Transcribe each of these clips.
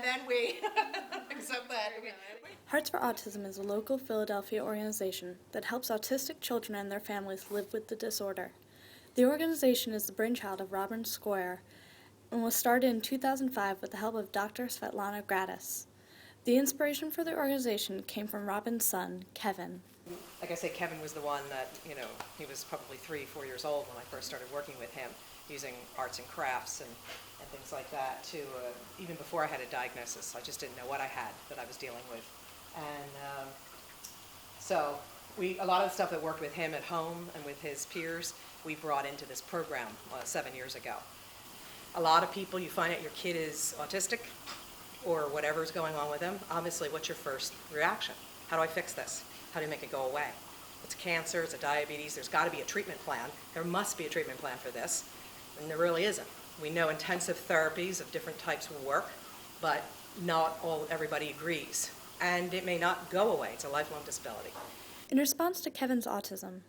then we accept that. Hearts for Autism is a local Philadelphia organization that helps autistic children and their families live with the disorder. The organization is the brainchild of Robin Skye and was started in 2005 with the help of Dr. Svetlana Gratis. The inspiration for the organization came from Robin's son, Kevin. Like I say, Kevin was the one that, he was probably 3-4 years old when I first started working with him, using arts and crafts and things like that to, even before I had a diagnosis. I just didn't know what I had that I was dealing with. And so a lot of the stuff that worked with him at home and with his peers, we brought into this program 7 years ago. A lot of people, you find out your kid is autistic or whatever's going on with them, obviously what's your first reaction? How do I fix this? How do you make it go away? It's cancer, it's a diabetes, there's got to be a treatment plan. There must be a treatment plan for this, and there really isn't. We know intensive therapies of different types will work, but not everybody agrees. And it may not go away, it's a lifelong disability. In response to Kevin's autism,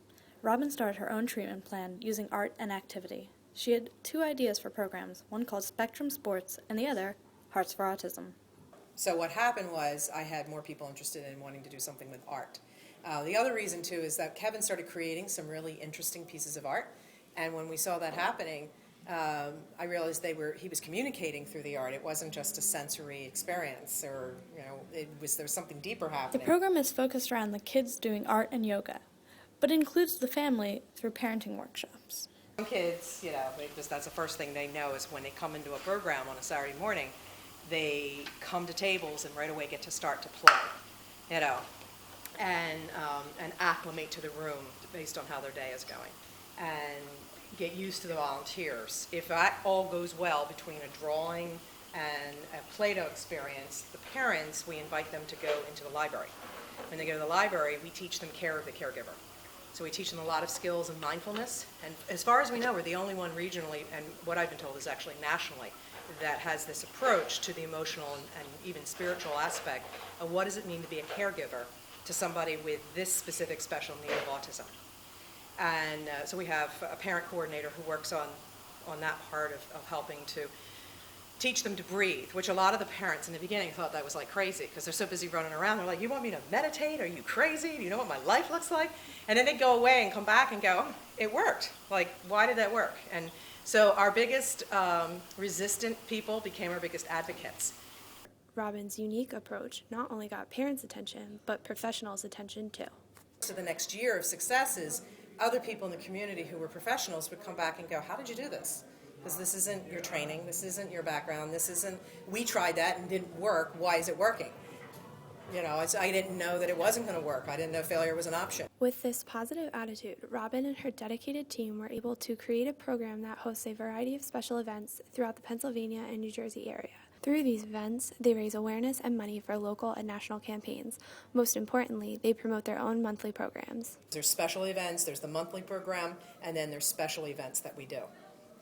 Robin started her own treatment plan using art and activity. She had 2 ideas for programs, one called Spectrum Sports and the other, Hearts for Autism. So what happened was I had more people interested in wanting to do something with art. The other reason, too, is that Kevin started creating some really interesting pieces of art, and when we saw that happening, I realized he was communicating through the art. It wasn't just a sensory experience, or there was something deeper happening. The program is focused around the kids doing art and yoga, but includes the family through parenting workshops. Some kids, that's the first thing they know is when they come into a program on a Saturday morning, they come to tables and right away get to start to play, and acclimate to the room based on how their day is going, and get used to the volunteers. If that all goes well between a drawing and a Play-Doh experience, the parents, we invite them to go into the library. When they go to the library, we teach them care of the caregiver. So we teach them a lot of skills and mindfulness, and as far as we know, we're the only one regionally, and what I've been told is actually nationally, that has this approach to the emotional and even spiritual aspect of what does it mean to be a caregiver to somebody with this specific special need of autism. And so we have a parent coordinator who works on that part of helping to teach them to breathe, which a lot of the parents in the beginning thought that was like crazy because they're so busy running around. They're like, you want me to meditate? Are you crazy? Do you know what my life looks like? And then they go away and come back and go, oh, it worked. Like, why did that work? And so our biggest resistant people became our biggest advocates. Robin's unique approach not only got parents' attention, but professionals' attention too. So the next year of success is other people in the community who were professionals would come back and go, how did you do this? Because this isn't your training, this isn't your background, we tried that and didn't work, why is it working? I didn't know that it wasn't going to work. I didn't know failure was an option. With this positive attitude, Robin and her dedicated team were able to create a program that hosts a variety of special events throughout the Pennsylvania and New Jersey area. Through these events, they raise awareness and money for local and national campaigns. Most importantly, they promote their own monthly programs. There's special events, there's the monthly program, and then there's special events that we do.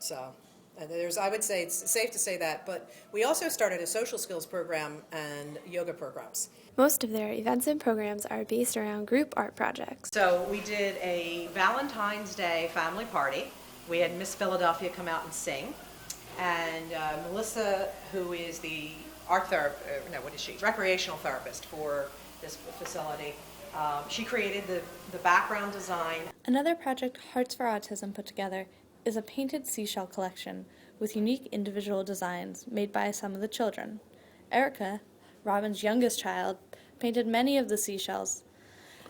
So I would say it's safe to say that, but we also started a social skills program and yoga programs. Most of their events and programs are based around group art projects. So we did a Valentine's Day family party. We had Miss Philadelphia come out and sing. And Melissa, who is the recreational therapist for this facility, she created the background design. Another project Hearts for Autism put together is a painted seashell collection with unique individual designs made by some of the children. Erica, Robin's youngest child, painted many of the seashells.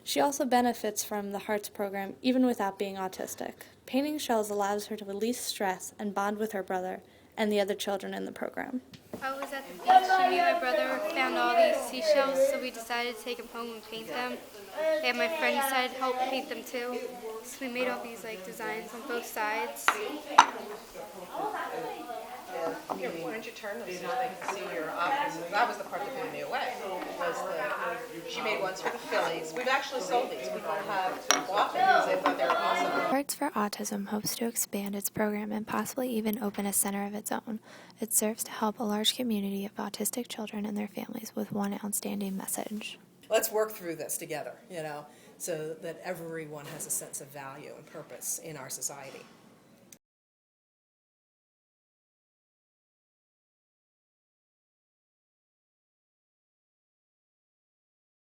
She also benefits from the Hearts program even without being autistic. Painting shells allows her to release stress and bond with her brother and the other children in the program. I was at the beach and me and my brother found all these seashells, so we decided to take them home and paint them. And my friend decided to help paint them too. So we made all these designs on both sides. Here, why don't you turn them so they can see your options? That was the part that blew me away. She made ones for the Phillies. We've actually sold these. People have bought them because they thought they were awesome. Hearts for Autism hopes to expand its program and possibly even open a center of its own. It serves to help a large community of autistic children and their families with one outstanding message. Let's work through this together, so that everyone has a sense of value and purpose in our society.